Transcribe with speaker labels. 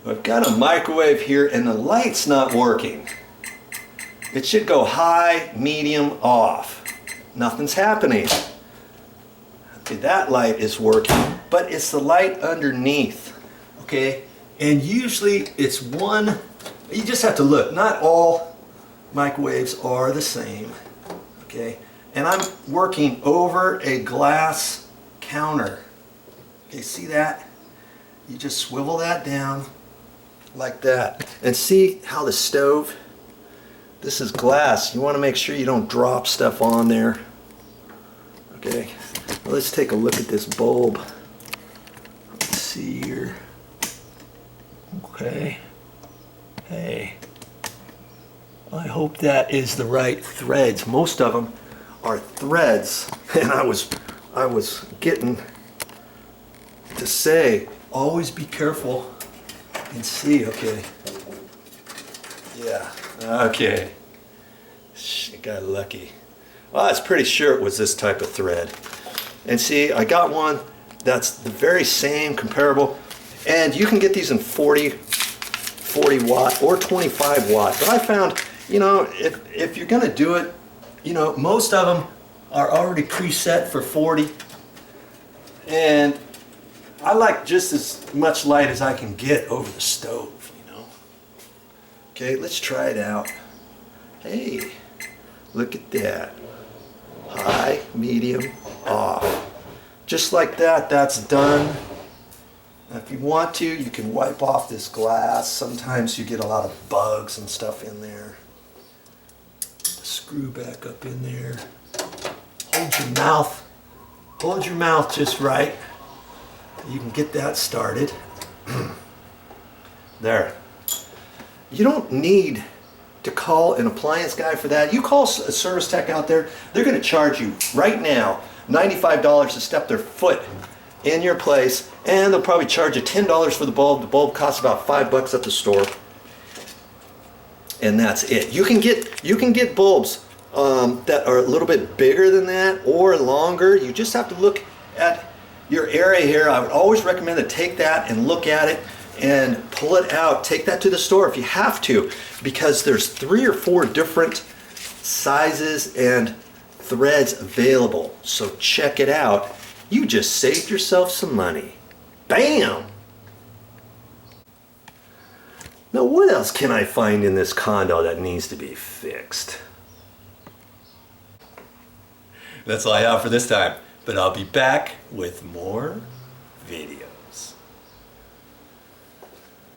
Speaker 1: I've got a microwave here and the light's not working. It should go high, medium, off. Nothing's happening. Okay, that light is working, but it's the light underneath. Okay, and usually it's one, you just have to look. Not all microwaves are the same. Okay, and I'm working over a glass counter. Okay, see that? You just swivel that down like that. And see how the stove, this is glass. You want to make sure you don't drop stuff on there. Okay, well, let's take a look at this bulb. Let's see here. Okay, hey, I hope that is the right threads. Most of them are threads, and I was getting to say, always be careful and see. Okay, yeah, okay, I got lucky. Well, I was pretty sure it was this type of thread. And see, I got one that's the very same, comparable, and you can get these in 40 watt or 25 watt. But I found, you know, if you're gonna do it, you know, most of them are already preset for 40. And I like just as much light as I can get over the stove, you know. Okay, let's try it out. Hey, look at that. High, medium, off. Just like that, that's done. Now, if you want to, you can wipe off this glass. Sometimes you get a lot of bugs and stuff in there. Screw back up in there. Hold your mouth just right. You can get that started. There. You don't need to call an appliance guy for that. You call a service tech out there, they're going to charge you right now $95 to step their foot in your place, and they'll probably charge you $10 for the bulb. The bulb costs about $5 at the store, and that's it. You can get bulbs that are a little bit bigger than that or longer. You just have to look at your area here. I would always recommend to take that and look at it and pull it out. Take that to the store if you have to, because there's 3 or 4 different sizes and threads available. So check it out. You just saved yourself some money. Bam! Now what else can I find in this condo that needs to be fixed? That's all I have for this time, but I'll be back with more videos.